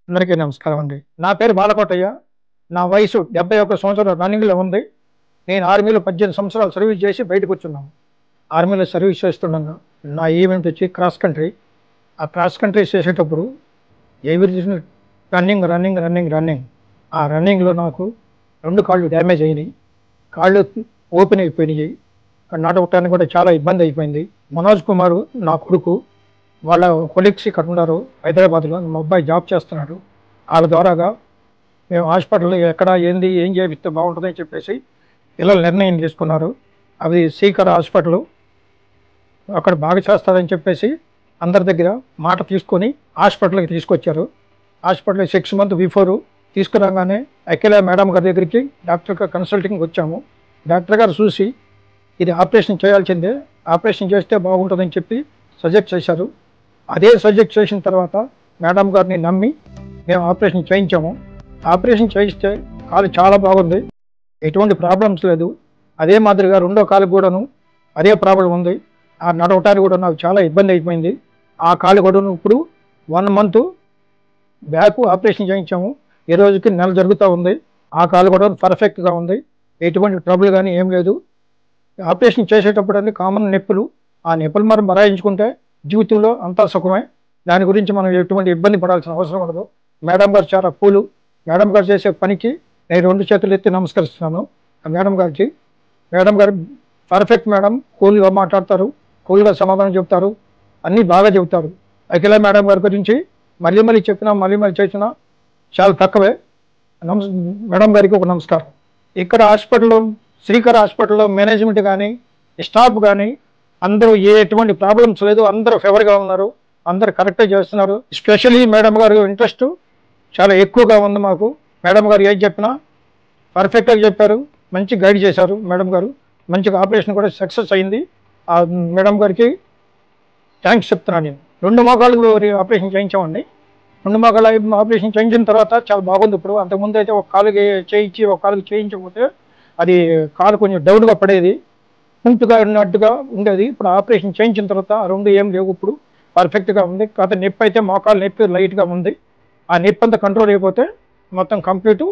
అందరికీ నమస్కారం అండి. నా పేరు బాలకోటయ్య. నా వయసు 71 సంవత్సరాలు రన్నింగ్‌లో ఉంది. నేను ఆర్మీలో 18 సంవత్సరాలు సర్వీస్ చేసి బయటకొచ్చున్నాను. ఆర్మీలో సర్వీస్ చేస్తుండగా నా ఈవెంట్ వచ్చి క్రాస్ కంట్రీ. ఆ క్రాస్ కంట్రీ చేసేటప్పుడు ఎవ్రీథింగ్ రన్నింగ్. ఆ రన్నింగ్‌లో నాకు 2 కాళ్ళు డ్యామేజ్ అయినాయి. కాళ్ళు ఓపెన్ అయిపోయినాయి. నడవటానికి కూడా చాలా ఇబ్బంది అయిపోయింది. మనోజ్ కుమార్ నా కొడుకు, వాళ్ళ కొలీగ్స్ ఇక్కడ ఉన్నారు హైదరాబాద్లో. మా అబ్బాయి జాబ్ చేస్తున్నాడు. వాళ్ళ ద్వారాగా మేము హాస్పిటల్లో ఎక్కడ ఏం చేపిస్తే బాగుంటుందని చెప్పేసి పిల్లలు నిర్ణయం తీసుకున్నారు. అది సీకర్ హాస్పిటల్, అక్కడ బాగా చేస్తారని చెప్పేసి అందరి దగ్గర మాట తీసుకొని హాస్పిటల్కి తీసుకొచ్చారు. హాస్పిటల్ 6 months బిఫోరు తీసుకురాగానే అఖిల మేడం గారి దగ్గరికి డాక్టర్ గారు కన్సల్టింగ్ వచ్చాము. డాక్టర్ గారు చూసి ఇది ఆపరేషన్ చేయాల్సిందే, ఆపరేషన్ చేస్తే బాగుంటుందని చెప్పి సజెక్ట్ చేశారు. అదే సజెక్ట్ చేసిన తర్వాత మేడం గారిని నమ్మి మేము ఆపరేషన్ చేయించాము. ఆపరేషన్ చేయిస్తే కాలు చాలా బాగుంది, ఎటువంటి ప్రాబ్లమ్స్ లేదు. అదే మాదిరిగా రెండో కాలు కూడాను అదే ప్రాబ్లం ఉంది. ఆ నడవటానికి కూడా నాకు చాలా ఇబ్బంది అయిపోయింది. ఆ కాలు కూడాను ఇప్పుడు 1 month బ్యాక్ ఆపరేషన్ చేయించాము. ఈ రోజుకి నెల జరుగుతూ ఉంది. ఆ కాలు కూడా పర్ఫెక్ట్గా ఉంది, ఎటువంటి ట్రబుల్ కానీ ఏం లేదు. ఆపరేషన్ చేసేటప్పుడు అన్ని కామన్ నొప్పులు, ఆ నొప్పులు మనం మరాయించుకుంటే జీవితంలో అంతా సుఖమే. దాని గురించి మనం ఎటువంటి ఇబ్బంది పడాల్సిన అవసరం ఉండదు. మేడం గారు చాలా కూలు. మేడం గారు చేసే పనికి నేను 2 చేతులు ఎత్తి నమస్కరిస్తున్నాను మేడం గారికి. మేడం గారు పర్ఫెక్ట్ మేడం, కూల్గా మాట్లాడతారు, కూల్గా సమాధానం చెప్తారు, అన్నీ బాగా చెబుతారు. అఖిల మేడం గారి గురించి మళ్ళీ చెప్పినా చాలా తక్కువే. మేడం గారికి ఒక నమస్కారం. ఇక్కడ హాస్పిటల్లో, శ్రీకర్ హాస్పిటల్లో మేనేజ్మెంట్ కానీ స్టాఫ్ కానీ అందరూ ఎటువంటి ప్రాబ్లమ్స్ లేదు, అందరూ ఫేవర్గా ఉన్నారు, అందరూ కరెక్ట్గా చేస్తున్నారు. స్పెషల్లీ మేడం గారు ఇంట్రెస్ట్ చాలా ఎక్కువగా ఉంది మాకు. మేడం గారు ఏది చెప్పినా పర్ఫెక్ట్గా చెప్పారు, మంచి గైడ్ చేశారు మేడం గారు. మంచిగా ఆపరేషన్ కూడా సక్సెస్ అయింది. ఆ మేడం గారికి థ్యాంక్స్ చెప్తున్నాను నేను. 2 మోకాళ్ళు ఆపరేషన్ చేయించామండి. 2 మోకాళ్ళ ఆపరేషన్ చేయించిన తర్వాత చాలా బాగుంది. ఇప్పుడు అంతకుముందు అయితే ఒక కాలుకి చేయించి ఒక కాలుకి చేయించకపోతే అది కాలు కొంచెం డౌన్గా పడేది, కుంటుగా ఉన్నట్టుగా ఉండేది. ఇప్పుడు ఆపరేషన్ చేయించిన తర్వాత ఆ 2 ఏం లేవు, ఇప్పుడు పర్ఫెక్ట్గా ఉంది. కాకపోతే నొప్పి అయితే మోకాలు నొప్పి లైట్గా ఉంది. ఆ నొప్పి అంతా కంట్రోల్ అయిపోతే మొత్తం కంప్లీట్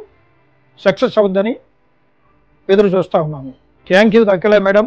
సక్సెస్ అవుద్దని ఎదురు చూస్తూ ఉన్నాము. Thank you Akhila madam.